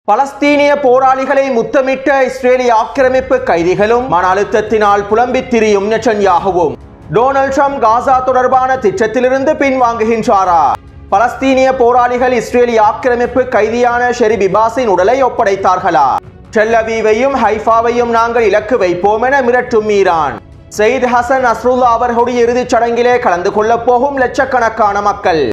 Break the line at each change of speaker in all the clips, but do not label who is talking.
பலஸ்தீனிய போராளிகளை முத்தமிட்ட இஸ்ரேலிய ஆக்கிரமிப்பு கைதிகளும் மன அழுத்தத்தினால் புலம்பித் திரியும் நெட்டன்யாகுவும் டொனால்ட் ட்ரம்ப் காசா தொடர்பான திட்டத்திலிருந்து பின்வாங்குகின்றாரா? பலஸ்தீனிய போராளிகள் இஸ்ரேலிய ஆக்கிரமிப்பு கைதியான ஷெரிப் இபாஸின் உடலை ஒப்படைத்தார்களா? டெல் அவீவையும் ஹைஃபாவையும் நாங்கள் இலக்கு வைப்போம் என மிரட்டும் ஈரான். சயீத் ஹசன் நஸ்ருல்லா அவர்களுடைய இறுதிச் சடங்கிலே கலந்து கொள்ளப் போகும் லட்சக்கணக்கான மக்கள்.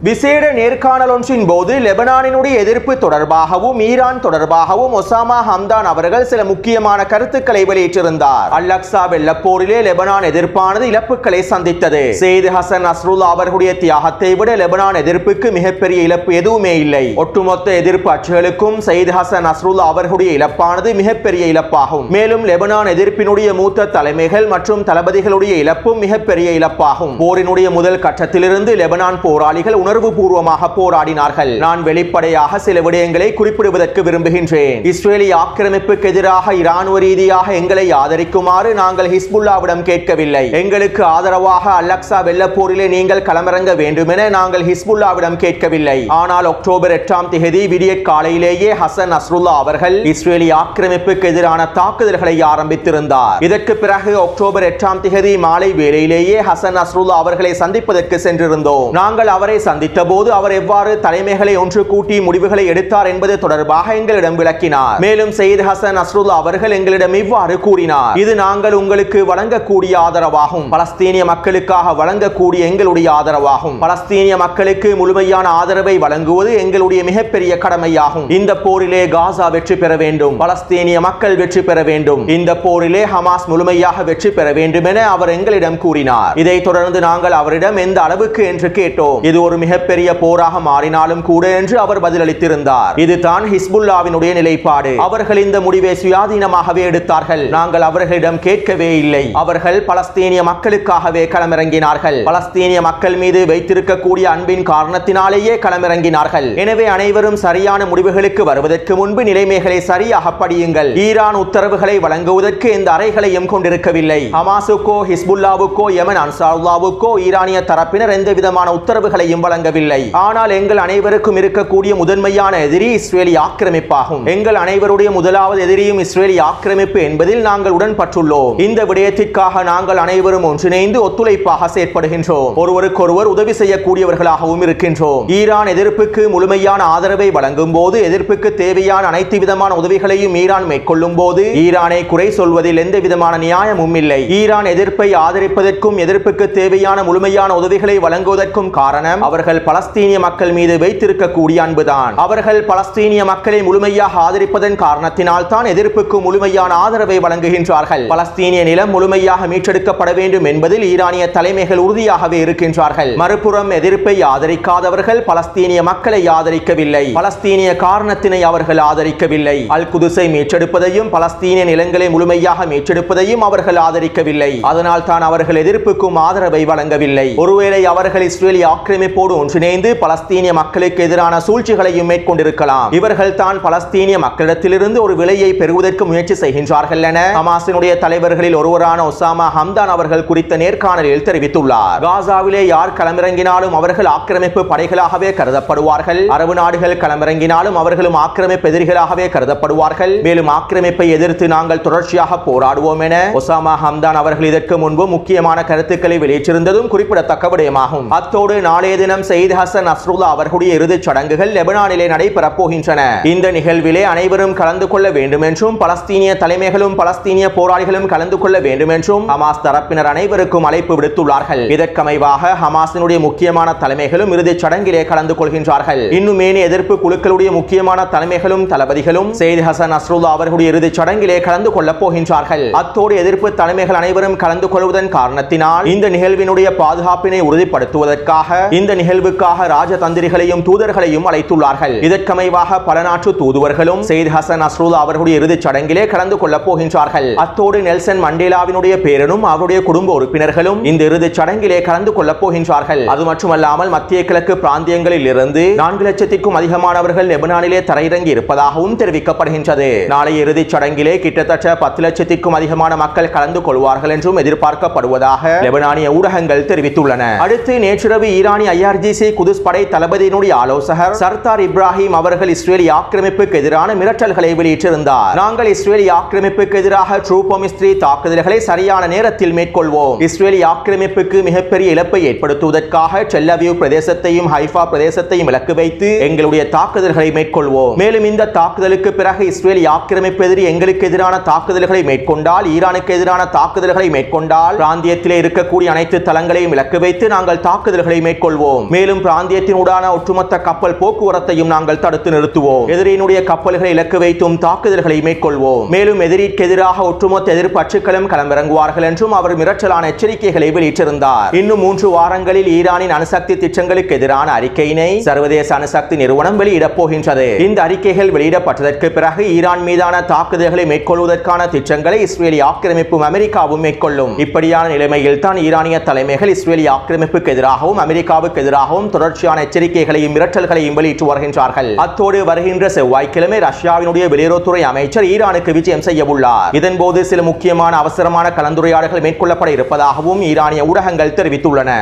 விசேட நேர்காணல் ஒன்றின் போது லெபனானினுடைய எதிர்ப்பு தொடர்பாகவும் ஈரான் தொடர்பாகவும் ஒசாமா ஹம்தான் அவர்கள் சில முக்கியமான கருத்துக்களை வெளியிட்டிருந்தார். அல்-அக்ஸா வெள்ளப்போரிலே லெபனான் எதிர்ப்பானது இழப்புகளை சந்தித்தது. சயீத் ஹசன் நஸ்ருல்லா அவர்களுடைய தியாகத்தை விட லெபனான் எதிர்ப்புக்கு மிகப்பெரிய இழப்பு எதுவுமே இல்லை. ஒட்டுமொத்த எதிர்ப்பு அச்சுகளுக்கும் சயீத் ஹசன் நஸ்ருல்லா அவர்களுடைய இழப்பானது மிகப்பெரிய இழப்பாகும். மேலும் லெபனான் எதிர்ப்பினுடைய மூத்த தலைமைகள் மற்றும் தளபதிகளுடைய இழப்பும் மிகப்பெரிய இழப்பாகும். போரினுடைய முதல் கட்டத்திலிருந்து லெபனான் போராளிகள் உணர்வுபூர்வமாக போராடினார்கள். நான் வெளிப்படையாக சில விடயங்களை குறிப்பிடுவதற்கு விரும்புகின்றேன். இஸ்ரேலிய ஆக்கிரமிப்புக்கு எதிராக இராணுவ ரீதியாக எங்களை ஆதரிக்குமாறு நாங்கள் ஹிஸ்புல்லாவிடம் கேட்கவில்லை. எங்களுக்கு ஆதரவாக அல்-அக்ஸா வெள்ளப்போரிலே நீங்கள் களமிறங்க வேண்டும் என நாங்கள் ஹிஸ்புல்லாவிடம் கேட்கவில்லை. ஆனால் அக்டோபர் 8ஆம் தேதி விடியற் காலையிலேயே ஹசன் நஸ்ருல்லா அவர்கள் இஸ்ரேலிய ஆக்கிரமிப்புக்கு எதிரான தாக்குதல்களை ஆரம்பித்திருந்தார். இதற்கு பிறகு அக்டோபர் 8ஆம் தேதி மாலை வேளையிலேயே ஹசன் நஸ்ருல்லா அவர்களை சந்திப்பதற்கு சென்றிருந்தோம். நாங்கள் அவரை சந்தித்த போது அவர் எவ்வாறு தலைமைகளை ஒன்று கூட்டி முடிவுகளை எடுத்தார் என்பது தொடர்பாக எங்களிடம் விளக்கினார். மேலும் சயீத் ஹசன் நஸ்ருல்லா அவர்கள் எங்களிடம் இவ்வாறு கூறினார்: இது நாங்கள் உங்களுக்கு வழங்கக்கூடிய ஆதரவாகும். பலஸ்தீனிய மக்களுக்காக வழங்கக்கூடிய எங்களுடைய ஆதரவாகும். பலஸ்தீனிய மக்களுக்கு முழுமையான ஆதரவை வழங்குவது எங்களுடைய மிகப்பெரிய கடமையாகும். இந்த போரிலே காசா வெற்றி பெற வேண்டும். பலஸ்தீனிய மக்கள் வெற்றி பெற வேண்டும். இந்த போரிலே ஹமாஸ் முழுமையாக வெற்றி பெற வேண்டும் என அவர் எங்களிடம் கூறினார். இதைத் தொடர்ந்து நாங்கள் அவரிடம் எந்த அளவுக்கு என்று கேட்டோம். இது ஒரு மிகப்பெரிய போராக மாறினாலும் கூட என்று அவர் பதிலளித்திருந்தார். இதுதான் ஹிஸ்புல்லாவினுடைய நிலைப்பாடு. அவர்கள் இந்த முடிவை சுயாதீனமாகவே எடுத்தார்கள். நாங்கள் அவர்களிடம் கேட்கவே இல்லை. அவர்கள் பலஸ்தீனிய மக்களுக்காகவே களமிறங்கினார்கள். பலஸ்தீனிய மக்கள் மீது வைத்திருக்கக்கூடிய அன்பின் காரணத்தினாலேயே களமிறங்கினார்கள். எனவே அனைவரும் சரியான முடிவுகளுக்கு வருவதற்கு முன்பு நிலைமைகளை சரியாக படியுங்கள். ஈரான் உத்தரவுகளை வழங்குவதற்கு எந்த அறைகளையும் கொண்டிருக்கவில்லை. ஹமாஸுக்கோ ஹிஸ்புல்லாவுக்கோ யமன் அன்சாருல்லாவுக்கோ ஈரானிய தரப்பினர் எந்த விதமான உத்தரவுகளையும் வழங்கவில்லை. ஆனால் எங்கள் அனைவருக்கும் இருக்கக்கூடிய முதன்மையான எதிரி இஸ்ரேலிய ஆக்கிரமிப்பாகும். எங்கள் அனைவருடைய முதலாவது எதிரியும் இஸ்ரேலிய ஆக்கிரமிப்பு என்பதில் நாங்கள் உடன்பட்டுள்ளோம். இந்த விடயத்திற்காக நாங்கள் அனைவரும் ஒன்றிணைந்து ஒத்துழைப்பாக செயற்படுகின்றோம். ஒருவருக்கொருவர் உதவி செய்யக்கூடியவர்களாகவும் இருக்கின்றோம். ஈரான் எதிர்ப்புக்கு முழுமையான ஆதரவை வழங்கும் போது, எதிர்ப்புக்கு தேவையான அனைத்து விதமான உதவிகளையும் ஈரான் மேற்கொள்ளும் போது ஈரானை குறை சொல்வதில் எந்த விதமான நியாயமும் இல்லை. ஈரான் எதிர்ப்பை ஆதரிப்பதற்கும் எதிர்ப்புக்கு தேவையான முழுமையான உதவிகளை வழங்குவதற்கும் காரணம் அவர்கள் பலஸ்தீனிய மக்கள் மீது வைத்திருக்கக்கூடிய அன்புதான். அவர்கள் பலஸ்தீனிய மக்களை முழுமையாக ஆதரிப்பதன் காரணத்தினால் தான் எதிர்ப்புக்கு முழுமையான ஆதரவை வழங்குகின்றார்கள். பலஸ்தீனிய நிலம் முழுமையாக மீட்டெடுக்கப்பட வேண்டும் என்பதில் ஈரானிய தலைமைகள் உறுதியாகவே இருக்கின்றார்கள். மறுபுறம் எதிர்ப்பை ஆதரிக்காதவர்கள் பலஸ்தீனிய மக்களை ஆதரிக்கவில்லை. பலஸ்தீனிய காரணத்தினை அவர்கள் ஆதரிக்கவில்லை. அல் குதுஸை மீட்டெடுப்பதையும் பலஸ்தீனிய நிலங்களை முழுமையாக மீட்டெடுப்பதையும் அவர்கள் ஆதரிக்கவில்லை. அதனால் தான் அவர்கள் எதிர்ப்புக்கும் ஆதரவை வழங்கவில்லை. ஒருவேளை அவர்கள் இஸ்ரேலிய ஆக்கிரமிப்போடு ஒன்றிணைந்து பலஸ்தீனிய மக்களுக்கு எதிரான சூழ்ச்சிகளையும் மேற்கொண்டிருக்கலாம். இவர்கள் தான் பலஸ்தீனிய மக்களிடத்திலிருந்து ஒரு விலையை பெறுவதற்கு முயற்சி செய்கின்றார்கள் என ஹமாஸினுடைய தலைவர்களில் ஒருவரான ஒசாமா ஹம்தான் அவர்கள் குறித்த நேர்காணலில் தெரிவித்துள்ளார். காசாவிலே யார் களமிறங்கினாலும் அவர்கள் ஆக்கிரமிப்பு படைகளாகவே கருதப்படுவார்கள். அரபு நாடுகள் களமிறங்கினாலும் அவர்களும் ஆக்கிரமிப்பு எதிரிகளாகவே கருதப்படுவார்கள். மேலும் ஆக்கிரமிப்பை எதிர்த்து நாங்கள் தொடர்ச்சியாக போராடுவோம் என ஒசாமா ஹம்தான் அவர்கள் இதற்கு முன்பு முக்கியமான கருத்துக்களை வெளியிட்டிருந்ததும் குறிப்பிடத்தக்க விடயமாகும். அத்தோடு நாளைய தினம் சயீத் ஹசன் நஸ்ருல்லா அவர்களுடைய இறுதிச் சடங்குகள் லெபனானிலே நடைபெறப் போகின்றன. இந்த நிகழ்விலே அனைவரும் கலந்து கொள்ள வேண்டும் என்றும் பலஸ்தீனிய தலைமைகளும் பலஸ்தீனிய போராளிகளும் கலந்து கொள்ள வேண்டும் என்றும் ஹமாஸ் தரப்பினர் அனைவருக்கும் அழைப்பு விடுத்துள்ளார்கள். இதற்கமைவாக ஹமாஸினுடைய முக்கியமான தலைமைகளும் இறுதிச் சடங்கிலே கலந்து கொள்கின்றார்கள். இன்னும் ஏனைய எதிர்ப்பு குழுக்களுடைய முக்கியமான தலைமைகளும் தளபதிகளும் சயீத் ஹசன் நஸ்ருல்லா அவர்களுடைய இறுதிச் சடங்கிலே கலந்து கொள்ளப் போகின்றார்கள். அத்தோடு எதிர்ப்பு தலைமைகள் அனைவரும் கலந்து கொள்வதன் காரணத்தினால் இந்த நிகழ்வினுடைய பாதுகாப்பினை உறுதிப்படுத்துவதற்காக இந்த நிகழ்வு நிகழ்வுக்காக ராஜதந்திரிகளையும் தூதர்களையும் அழைத்துள்ளார்கள். இதற்கமைவாக பல நாட்டு தூதுவர்களும் சையத் ஹசன் நஸ்ருல்லா அவர்களுடைய இறுதிச் சடங்கிலே கலந்து கொள்ளப் போகின்றார்கள். அத்தோடு நெல்சன் மண்டேலாவினுடைய பேரனும் அவருடைய குடும்ப உறுப்பினர்களும் இந்த இறுதிச் சடங்கிலே கலந்து கொள்ளப் போகின்றார்கள். அது மட்டுமல்லாமல் மத்திய கிழக்கு பிராந்தியங்களில் இருந்து 4 லட்சத்திற்கும் அதிகமானவர்கள் லெபனானிலே தரையிறங்கி இருப்பதாகவும் தெரிவிக்கப்படுகின்றது. நாளைய இறுதிச் சடங்கிலே கிட்டத்தட்ட 10 லட்சத்திற்கும் அதிகமான மக்கள் கலந்து கொள்வார்கள் என்றும் எதிர்பார்க்கப்படுவதாக லெபனானிய ஊடகங்கள் தெரிவித்துள்ளன. அடுத்து நேற்றிரவு ஈரானிய IRGC குதுஸ் படை தளபதியினுடைய ஆலோசகர் சர்தார் இப்ராஹிம் அவர்கள் இஸ்ரேலிய ஆக்கிரமிப்புக்கு எதிரான மிரட்டல்களை வெளியிட்டிருந்தார். நாங்கள் இஸ்ரேலிய ஆக்கிரமிப்புக்கு எதிராக ட்ரூபோமிஸ்ட்ரி தாக்குதல்களை சரியான நேரத்தில் மேற்கொள்வோம். இஸ்ரேலிய ஆக்கிரமிப்புக்கு மிகப்பெரிய இழப்பை ஏற்படுத்துவதற்காக டெல் அவீவ் பிரதேசத்தையும் ஹைஃபா பிரதேசத்தையும் இலக்கு வைத்து எங்களுடைய தாக்குதல்களை மேற்கொள்வோம். மேலும் இந்த தாக்குதலுக்கு பிறகு இஸ்ரேலிய ஆக்கிரமிப்பு எதிரி எங்களுக்கு எதிரான தாக்குதல்களை மேற்கொண்டால், ஈரானுக்கு எதிரான தாக்குதல்களை மேற்கொண்டால், பிராந்தியத்திலே இருக்கக்கூடிய அனைத்து தளங்களையும் இலக்கு வைத்து நாங்கள் தாக்குதல்களை மேற்கொள்வோம். மேலும் பிராந்தியத்தினூடான ஒட்டுமொத்த கப்பல் போக்குவரத்தையும் நாங்கள் தடுத்து நிறுத்துவோம். எதிரியினுடைய கப்பல்களை இலக்கு வைத்தும் தாக்குதல்களை மேற்கொள்வோம். மேலும் எதிரிக்கு எதிராக ஒட்டுமொத்த எதிர்ப்பு அச்சுக்களும் களமிறங்குவார்கள் என்றும் அவர் மிரட்டலான எச்சரிக்கைகளை வெளியிட்டிருந்தார். இன்னும் 3 வாரங்களில் ஈரானின் அணுசக்தி திட்டங்களுக்கு எதிரான அறிக்கையினை சர்வதேச அணுசக்தி நிறுவனம் வெளியிடப் போகின்றது. இந்த அறிக்கைகள் வெளியிடப்பட்டதற்கு பிறகு ஈரான் மீதான தாக்குதல்களை மேற்கொள்வதற்கான திட்டங்களை இஸ்ரேலிய ஆக்கிரமிப்பும் அமெரிக்காவும் மேற்கொள்ளும். இப்படியான நிலைமையில் தான் ஈரானிய தலைமைகள் இஸ்ரேலிய ஆக்கிரமிப்புக்கு எதிராகவும் அமெரிக்காவுக்கு எதிராகவும் தொடர்ச்சியான எச்சரிக்கைகளையும் மிரட்டல்களையும் வெளியிட்டு வருகின்றார்கள். அத்தோடு வருகின்ற செவ்வாய்க்கிழமை ரஷ்யாவினுடைய வெளியுறவுத்துறை அமைச்சர் ஈரானுக்கு விஜயம் செய்ய உள்ளார். இதன்போது சில முக்கியமான அவசரமான கலந்துரையாடல்கள் மேற்கொள்ளப்பட இருப்பதாகவும் ஈரானிய ஊடகங்கள் தெரிவித்துள்ளன.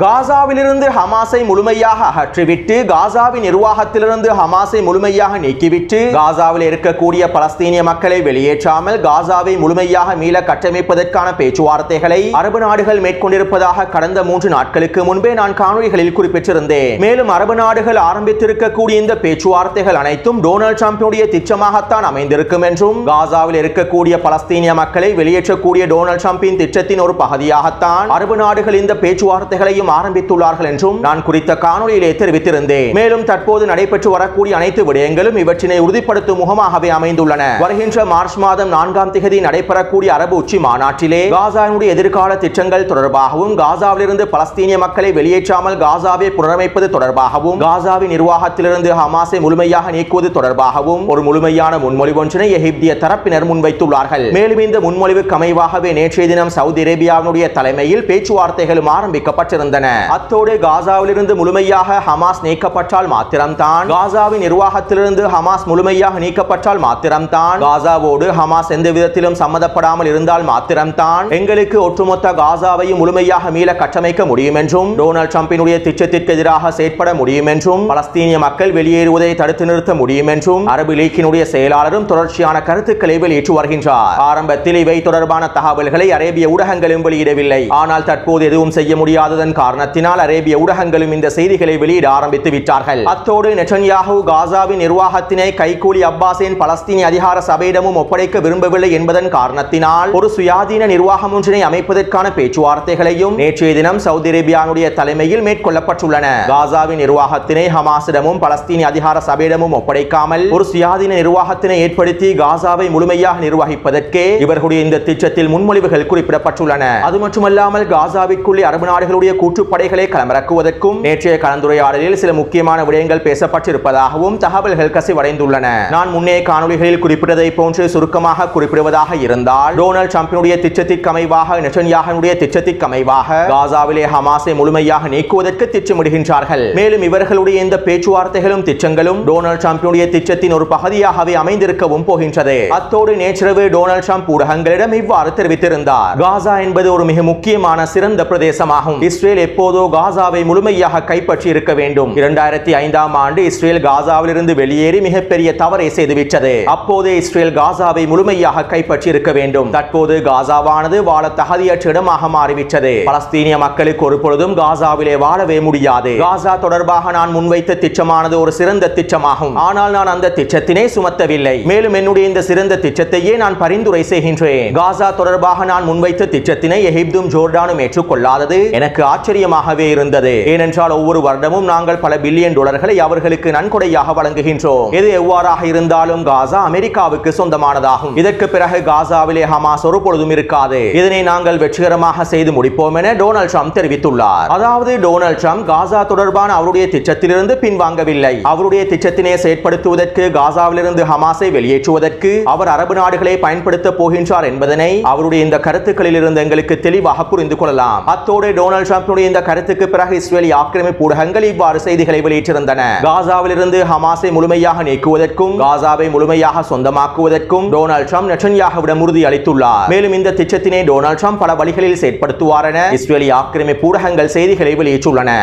காசாவிலிருந்து ஹமாஸை முழுமையாக அகற்றிவிட்டு, காசாவின் நிர்வாகத்திலிருந்து ஹமாஸை முழுமையாக நீக்கிவிட்டு, காசாவில் இருக்கக்கூடிய பலஸ்தீனிய மக்களை வெளியேற்றாமல் காசாவை முழுமையாக மீள கட்டமைப்பதற்கான பேச்சுவார்த்தைகளை அரபு நாடுகள் மேற்கொண்டிருப்பதாக கடந்த 3 நாட்களுக்கு முன்பே நான் காணொளிகளில் குறிப்பிட்டிருந்தேன். மேலும் அரபு நாடுகள் ஆரம்பித்திருக்கக்கூடிய இந்த பேச்சுவார்த்தைகள் அனைத்தும் டொனால்ட் ட்ரம்பினுடைய திட்டமாகத்தான் அமைந்திருக்கும் என்றும், காசாவில் இருக்கக்கூடிய பலஸ்தீனிய மக்களை வெளியேற்றக்கூடிய டொனால்ட் ட்ரம்பின் திட்டத்தின் ஒரு பகுதியாகத்தான் அரபு நாடுகள் இந்த பேச்சுவார்த்தைகளை ஆரம்பித்துள்ளார்கள் என்றும் நான் குறித்த காணொளியிலே தெரிவித்திருந்தேன். மேலும் தற்போது நடைபெற்று வரக்கூடிய அனைத்து விடயங்களும் இவற்றினை உறுதிப்படுத்தும் முகமாகவே அமைந்துள்ளன. வருகின்ற மார்ச் மாதம் 4ஆம் தேதி நடைபெறக்கூடிய அரபு உச்சி மாநாட்டிலே காசாவினுடைய எதிர்கால திட்டங்கள் தொடர்பாகவும், காசாவிலிருந்து பலஸ்தீனிய மக்களை வெளியேற்றாமல் காசாவை புனரமைப்பது தொடர்பாகவும், காசாவின் நிர்வாகத்திலிருந்து ஹமாஸை முழுமையாக நீக்குவது தொடர்பாகவும் ஒரு முழுமையான முன்மொழிவு ஒன்றினை எகிப்திய தரப்பினர் முன்வைத்துள்ளார்கள். மேலும் இந்த முன்மொழிவுக்கு அமைவாகவே நேற்றைய தினம் சவுதி அரேபியாவினுடைய தலைமையில் பேச்சுவார்த்தைகளும் ஆரம்பிக்கப்பட்டிருந்தன. அத்தோடு காசாவிலிருந்து முழுமையாக ஹமாஸ் நீக்கப்பட்டால் மாத்திரம்தான், காசாவின் நிர்வாகத்திலிருந்து ஹமாஸ் முழுமையாக நீக்கப்பட்டால் மாத்திரம்தான், காசாவோடு ஹமாஸ் எந்த விதத்திலும் சம்மதப்படாமல் இருந்தால் மாத்திரம்தான் எங்களுக்கு ஒட்டுமொத்த காசாவையும் முழுமையாக மீள கட்டமைக்க முடியும் என்றும், டொனால்ட் ட்ரம்பினுடைய திட்டத்திற்கு எதிராக செயற்பட முடியும் என்றும், பலஸ்தீனிய மக்கள் வெளியேறுவதை தடுத்து நிறுத்த முடியும் என்றும் அரபு லீக்கினுடைய செயலாளரும் தொடர்ச்சியான கருத்துக்களை வெளியிட்டு வருகின்றார். ஆரம்பத்தில் இவை தொடர்பான தகவல்களை அரேபிய ஊடகங்களும் வெளியிடவில்லை. ஆனால் தற்போது எதுவும் செய்ய முடியாததன் காரணத்தினால் அரேபிய ஊடகங்களும் இந்த செய்திகளை வெளியிட ஆரம்பித்து விட்டார்கள். அத்தோடு நெட்டன்யாஹூ காசாவின் நிர்வாகத்தினை கைகூலி அப்பாஸின் பலஸ்தீனிய அதிகார சபையிடமும் ஒப்படைக்க விரும்பவில்லை என்பதன் காரணத்தினால் ஒரு சுயாதீன நிர்வாகம் ஒன்றினை அமைப்பதற்கான பேச்சுவார்த்தைகளையும் நேற்றைய தினம் சவுதி அரேபியாவுடைய தலைமையில் மேற்கொள்ளப்பட்டுள்ளன. காசாவின் நிர்வாகத்தினை ஹமாஸிடமும் பலஸ்தீனிய அதிகார சபையிடமும் ஒப்படைக்காமல் ஒரு சுயாதீன நிர்வாகத்தினை ஏற்படுத்தி காசாவை முழுமையாக நிர்வகிப்பதற்கே இவர்களுடைய இந்த திட்டத்தில் முன்மொழிவுகள் குறிப்பிடப்பட்டுள்ளன. அது மட்டுமல்லாமல் காசாவிற்குள்ளே அரபு நாடுகளுடைய கூட்டுப்படைகளை களமிறக்குவதற்கும் நேற்றைய கலந்துரையாடலில் சில முக்கியமான விடயங்கள் பேசப்பட்டிருப்பதாகவும் தகவல்கள் கசிவடைந்துள்ளன. நான் முன்னே காணொளிகளில் குறிப்பிட்டதை போன்று சுருக்கமாக குறிப்பிடுவதாக இருந்தால், டொனால்ட் ட்ரம்பினுடைய திட்டத்திற்கு அமைவாக, நெட்டன்யாஹூவுடைய திட்டத்திற்கு அமைவாக காசாவிலே ஹமாஸை முழுமையாக நீக்குவதற்கு திட்டமிடுகின்றார்கள். மேலும் இவர்களுடைய இந்த பேச்சுவார்த்தைகளும் திட்டங்களும் டொனால்ட் ட்ரம்பினுடைய திட்டத்தின் ஒரு பகுதியாகவே அமைந்திருக்கவும் போகின்றது. அத்தோடு நேற்றிரவு டொனால்ட் ட்ரம்ப் ஊடகங்களிடம் இவ்வாறு தெரிவித்திருந்தார். காசா என்பது ஒரு மிக முக்கியமான சிறந்த பிரதேசமாகும். இஸ்ரேல் எப்போதோ காசாவை முழுமையாக கைப்பற்றி இருக்க வேண்டும். 2005ஆம் ஆண்டு இஸ்ரேல் காசாவிலிருந்து வெளியேறி மிகப்பெரிய தவறை செய்துவிட்டது. அப்போதே இஸ்ரேல் காசாவை முழுமையாக கைப்பற்றி இருக்க வேண்டும். தற்போது காசாவானது வாழ தகுதியற்ற இடமாக மாறிவிட்டது. பலஸ்தீனிய மக்களுக்கு ஒரு பொழுதும் காசாவிலே வாழவே முடியாது. காசா தொடர்பாக நான் முன்வைத்த திட்டமானது ஒரு சிறந்த திட்டமாகும். ஆனால் நான் அந்த திட்டத்தினை சுமத்தவில்லை. மேலும் என்னுடைய இந்த சிறந்த திட்டத்தையே நான் பரிந்துரை செய்கின்றேன். காசா தொடர்பாக நான் முன்வைத்த திட்டத்தினை எகிப்தும் ஜோர்டானும் ஏற்றுக்கொள்ளாதது எனக்கு ஆச்சரியம் ஆச்சரியமாகவே இருந்தது. ஏனென்றால் ஒவ்வொரு வருடமும் நாங்கள் பல பில்லியன் டாலர்களை அவர்களுக்கு நன்கொடையாக வழங்குகின்றோம். எது எவ்வாறாக இருந்தாலும் காசா அமெரிக்காவுக்கு சொந்தமானதாகும். இதற்கு பிறகு காசாவிலே ஹமாஸ் ஒரு பொழுதும் இருக்காது. இதனை நாங்கள் வெற்றிகரமாக செய்து முடிப்போம் என டொனால்ட் ட்ரம்ப் தெரிவித்துள்ளார். அதாவது டொனால்ட் ட்ரம்ப் காசா தொடர்பான அவருடைய திட்டத்திலிருந்து பின்வாங்கவில்லை. அவருடைய திட்டத்தினை செயற்படுத்துவதற்கு, காசாவிலிருந்து ஹமாஸை வெளியேற்றுவதற்கு அவர் அரபு நாடுகளை பயன்படுத்த போகின்றார் என்பதனை அவருடைய இந்த கருத்துக்களில் இருந்து எங்களுக்கு தெளிவாக புரிந்து கொள்ளலாம். அத்தோடு டொனால்ட் ட்ரம்பினுடைய இந்த கருத்துக்கு பிறகு இஸ்ரேலி ஆக்கிரமிப்பு ஊடகங்கள் இவ்வாறு செய்திகளை வெளியிட்டிருந்தன. காசாவிலிருந்து ஹமாஸை முழுமையாக நீக்குவதற்கும் காசாவை முழுமையாக சொந்தமாக்குவதற்கும் டொனால்ட் ட்ரம்ப் நெட்டன்யாஹுவிடம் உறுதி அளித்துள்ளார். மேலும் இந்த திட்டத்தினை டொனால்ட் ட்ரம்ப் பல வழிகளில் செயற்படுத்துவார் என இஸ்ரேலி ஆக்கிரமிப்பு ஊடகங்கள் செய்திகளை வெளியிட்டுள்ளன.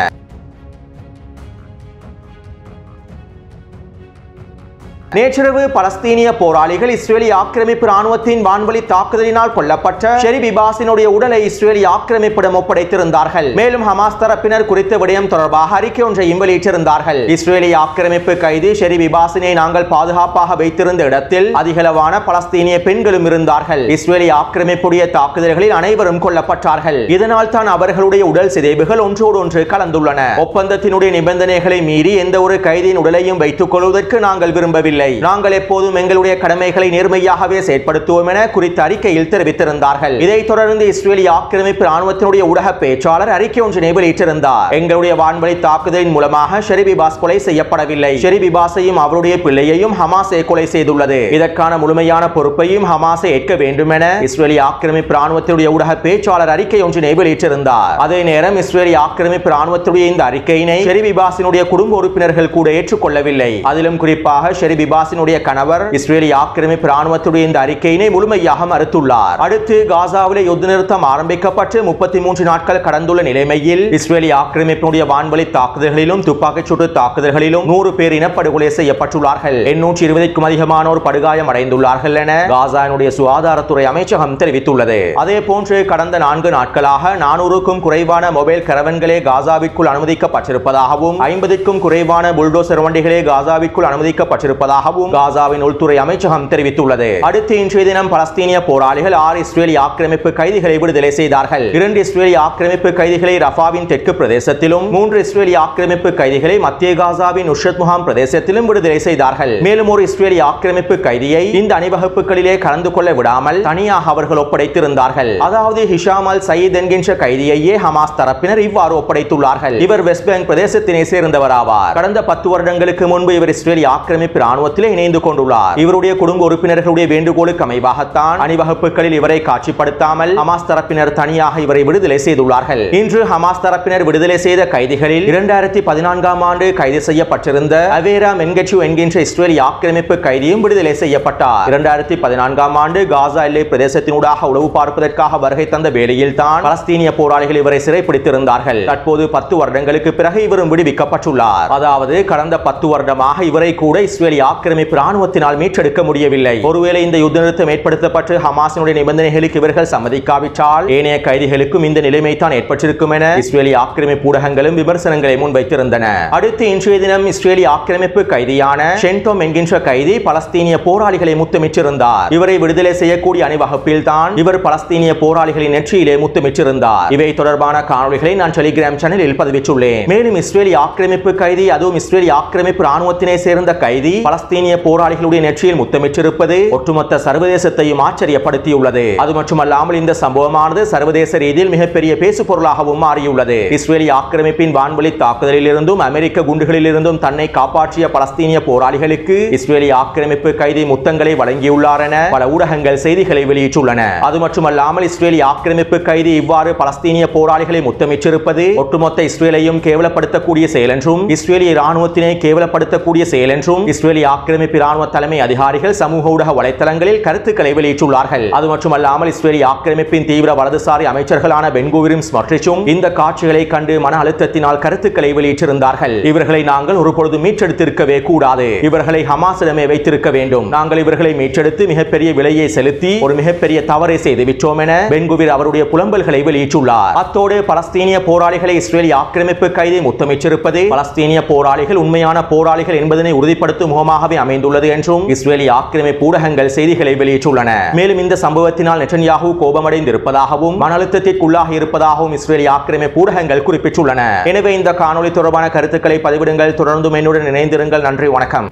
நேற்றிரவு பலஸ்தீனிய போராளிகள் இஸ்ரேலி ஆக்கிரமிப்பு ராணுவத்தின் வான்வழி தாக்குதலினால் கொல்லப்பட்ட ஷெரீப் இபாஸினுடைய உடலை இஸ்ரேலி ஆக்கிரமிப்பிடம் ஒப்படைத்திருந்தார்கள். மேலும் ஹமாஸ் தரப்பினர் குறித்த விடயம் தொடர்பாக அறிக்கை ஒன்றையும் வெளியிட்டிருந்தார்கள். இஸ்ரேலி ஆக்கிரமிப்பு கைதி ஷெரீப் இபாஸினை நாங்கள் பாதுகாப்பாக வைத்திருந்த இடத்தில் அதிகளவான பலஸ்தீனிய பெண்களும் இருந்தார்கள். இஸ்ரேலி ஆக்கிரமிப்புடைய தாக்குதல்களில் அனைவரும் கொல்லப்பட்டார்கள். இதனால் தான் அவர்களுடைய உடல் சிதைவுகள் ஒன்றோடு ஒன்று கலந்துள்ளன. ஒப்பந்தத்தினுடைய நிபந்தனைகளை மீறி எந்த ஒரு கைதியின் உடலையும் வைத்துக் கொள்வதற்கு நாங்கள் விரும்பவில்லை. நாங்கள் எப்போதும் எங்களுடைய கடமைகளை நேர்மையாகவே செயற்படுத்துவோம் என குறித்த அறிக்கையில் தெரிவித்திருந்தார்கள். இதைத் தொடர்ந்து இஸ்ரேலி ஆக்கிரமிப்பு ராணுவத்தினுடைய ஊடக பேச்சாளர் அறிக்கை ஒன்றினை வெளியிட்டிருந்தார். எங்களுடைய வான்வழி தாக்குதலின் மூலமாக ஷெரீப் இபாஸ் கொலை செய்யப்படவில்லை. ஷெரீப் இபாஸையும் அவருடைய பிள்ளையையும் ஹமாஸே கொலை செய்துள்ளது. இதற்கான முழுமையான பொறுப்பையும் ஹமாஸே ஏற்க வேண்டும் என இஸ்ரேலி ஆக்கிரமிப்பு ராணுவத்தினுடைய ஊடக பேச்சாளர் அறிக்கை ஒன்றினை வெளியிட்டிருந்தார். அதே நேரம் இஸ்ரேலி ஆக்கிரமிப்பு ராணுவத்துடைய இந்த அறிக்கையினை ஷெரீப் இபாஸினுடைய குடும்ப உறுப்பினர்கள் கூட ஏற்றுக்கொள்ளவில்லை. அதிலும் குறிப்பாக ஷெரீப் இபாஸினுடைய கணவர் இஸ்ரேலி ஆக்கிரமிப்பு ராணுவத்துடைய இந்த அறிக்கையினை முழுமையாக மறுத்துள்ளார். அடுத்து காசாவிலே யுத்த நிறுத்தம் ஆரம்பிக்கப்பட்டு 33 நாட்கள் கடந்துள்ள நிலைமையில் இஸ்ரேலி ஆக்கிரமிப்பினுடைய வான்வழி தாக்குதல்களிலும் துப்பாக்கிச் சூட்டு தாக்குதல்களிலும் 100 பேர் இனப்படுகொலை செய்யப்பட்டுள்ளார்கள். 820க்கும் அதிகமானோர் படுகாயம் அடைந்துள்ளார்கள் என காசாவினுடைய சுகாதாரத்துறை அமைச்சகம் தெரிவித்துள்ளது. அதே போன்று கடந்த 4 நாட்களாக 400க்கும் குறைவான மொபைல் கரவன்களே காசாவிற்குள் அனுமதிக்கப்பட்டிருப்பதாகவும் 50க்கும் குறைவான புல்டோசர் வண்டிகளே காசாவிற்குள் அனுமதிக்கப்பட்டிருப்பதாகவும் காசாவின் உள்துறை அமைச்சகம் தெரிவித்துள்ளது. அடுத்து இன்றைய தினம் பலஸ்தீனிய போராளிகள் 6 இஸ்ரேலி ஆக்கிரமிப்பு கைதிகளை விடுதலை செய்தார்கள். 2 இஸ்ரேலி ஆக்கிரமிப்பு கைதிகளை ரஃபாவின் தெற்கு பிரதேசத்திலும் 3 இஸ்ரேலி ஆக்கிரமிப்பு கைதிகளை மத்திய காசாவின் நுஸ்ரத் முகாம் பிரதேசத்திலும் விடுதலை செய்தார்கள். மேலும் ஒரு இஸ்ரேலி ஆக்கிரமிப்பு கைதியை இந்த அணிவகுப்புகளிலே கலந்து கொள்ள விடாமல் தனியாக அவர்கள் ஒப்படைத்திருந்தார்கள். அதாவது ஹிஷாம் அல் சயீத் என்கின்ற கைதியையே ஹமாஸ் தரப்பினர் இவ்வாறு ஒப்படைத்துள்ளார்கள். இவர் வெஸ்ட் பேங்க் பிரதேசத்தினை சேர்ந்தவர் ஆவார். கடந்த 10 வருடங்களுக்கு முன்பு இவர் இஸ்ரேலி ஆக்கிரமிப்பு ராணுவத்திலே இணைந்து கொண்டுள்ளார். இவருடைய குடும்ப உறுப்பினர்களுடைய வேண்டுகோளுக்கு அமைவாகத்தான் அணிவகுப்புகளில் இவரை காட்சிப்படுத்தாமல் ஹமாஸ் தரப்பினர் தனியாக இவரை விடுதலை செய்துள்ளார்கள். இன்று ஹமாஸ் தரப்பினர் விடுதலை செய்த கைதிகளில் 2014ஆம் ஆண்டு கைது செய்யப்பட்டிருந்த அவேரா மென்கெச்சு என்கின்ற இஸ்ரேலி ஆக்கிரமிப்பு கைதியும் விடுதலை செய்யப்பட்டார். 2014ஆம் ஆண்டு காசா எல்லை பிரதேசத்தினூடாக உளவு பார்ப்பதற்காக வருகை தந்த வேளையில் தான் பலஸ்தீனிய போராளிகள் இவரை சிறைப்பிடித்திருந்தார்கள். தற்போது 10 வருடங்களுக்கு பிறகு இவரும் விடுவிக்கப்பட்டுள்ளார். அதாவது கடந்த 10 வருடமாக இவரை கூட இஸ்ரேலி ஆக்கிரமிப்பு ராணுவத்தினால் மீட்டெடுக்க முடியவில்லை. ஒருவேளை இந்த யுத்த நிறுத்தம் ஏற்படுத்தப்பட்டு ஹமாஸினுடைய நிபந்தனைகளுக்கு இவர்கள் சம்மதிக்காவிட்டால் ஏனைய கைதிகளுக்கும் இந்த நிலைமை தான் ஏற்பட்டிருக்கும் என இஸ்ரேலி ஆக்கிரமிப்பு ஊடகங்களும் விமர்சனங்களை முன்வைத்திருந்தன. அடுத்து இன்றைய தினம் இஸ்ரேலி ஆக்கிரமிப்பு கைதியான ஷென்டோம் என்கின்ற கைதி பலஸ்தீனிய போராளிகளை முத்தமிட்டிருந்தார். இவரை விடுதலை செய்யக்கூடிய அணிவகுப்பில் தான் இவர் பலஸ்தீனிய போராளிகளின் நெற்றியிலே முத்தமிட்டிருந்தார். இவை தொடர்பான காணொளிகளை நான் டெலிகிராம் சேனலில் பதிவிட்டுள்ளேன். மேலும் இஸ்ரேலி ஆக்கிரமிப்பு கைதி, அதுவும் இஸ்ரேலி ஆக்கிரமிப்பு ராணுவத்தினை சேர்ந்த கைதி பலஸ்தீனிய போராளிகளுடைய நெற்றியில் முத்தமிட்டிருப்பது ஒட்டுமொத்த சர்வதேசத்தையும் ஆச்சரியப்படுத்தியுள்ளது. அது மட்டுமல்லாமல் இந்த சம்பவமானது சர்வதேச ரீதியில் மிகப்பெரிய பேசு பொருளாகவும் மாறியுள்ளது. இஸ்ரேலி ஆக்கிரமிப்பின் வான்வழி தாக்குதலில் இருந்தும் அமெரிக்க குண்டுகளில் இருந்தும் தன்னை காப்பாற்றிய பலஸ்தீனிய போராளிகளுக்கு இஸ்ரேலி ஆக்கிரமிப்பு கைதி முத்தங்களை வழங்கியுள்ளார் என பல ஊடகங்கள் செய்திகளை வெளியிட்டுள்ளன. அது மட்டுமல்லாமல் இஸ்ரேலி ஆக்கிரமிப்பு கைதி இவ்வாறு பலஸ்தீனிய போராளிகளை முத்தமிட்டிருப்பது ஒட்டுமொத்த இஸ்ரேலையும் கேவலப்படுத்தக்கூடிய செயல் என்றும் இஸ்ரேலிய ராணுவத்தினை கேவலப்படுத்தக்கூடிய செயல் என்றும் இஸ்ரேலி ஆக்கிரமிப்பு ராணுவ தலைமை அதிகாரிகள் சமூக ஊடக வலைத்தளங்களில் கருத்துக்களை வெளியிட்டுள்ளார்கள். அது மட்டுமல்லாமல் இஸ்ரேலி ஆக்கிரமிப்பின் தீவிர வலதுசாரி அமைச்சர்களான பென் குவிரும் ஸ்மொட்ரிச்சும் இந்த காட்சிகளை கண்டு மன அழுத்தத்தினால் கருத்துக்களை வெளியிட்டிருந்தார்கள். இவர்களை நாங்கள் ஒருபொழுது மீட்டெடுத்திருக்கவே கூடாது. இவர்களை ஹமாஸிடமே வைத்திருக்க வேண்டும். நாங்கள் இவர்களை மீட்டெடுத்து மிகப்பெரிய விலையை செலுத்தி ஒரு மிகப்பெரிய தவறை செய்து விட்டோம் என பென் குவிர் அவருடைய புலம்பல்களை வெளியிட்டுள்ளார். அத்தோடு பலஸ்தீனிய போராளிகளை இஸ்ரேலி ஆக்கிரமிப்பு கைதி முத்தமிட்டிருப்பது பலஸ்தீனிய போராளிகள் உண்மையான போராளிகள் என்பதனை உறுதிப்படுத்தும் முகமாக சம்பவமாகவே அமைந்துள்ளது என்றும் இஸ்ரேலிய ஆக்கிரமிப்பு ஊடகங்கள் செய்திகளை வெளியிட்டுள்ளன. மேலும் இந்த சம்பவத்தினால் நெட்டன்யாஹூ கோபமடைந்திருப்பதாகவும் மன அழுத்தத்திற்குள்ளாக இருப்பதாகவும் இஸ்ரேலிய ஆக்கிரமிப்பு ஊடகங்கள் குறிப்பிட்டுள்ளன. எனவே இந்த காணொளி தொடர்பான கருத்துக்களை பதிவிடுங்கள். தொடர்ந்தும் என்னுடன் இணைந்திருங்கள். நன்றி, வணக்கம்.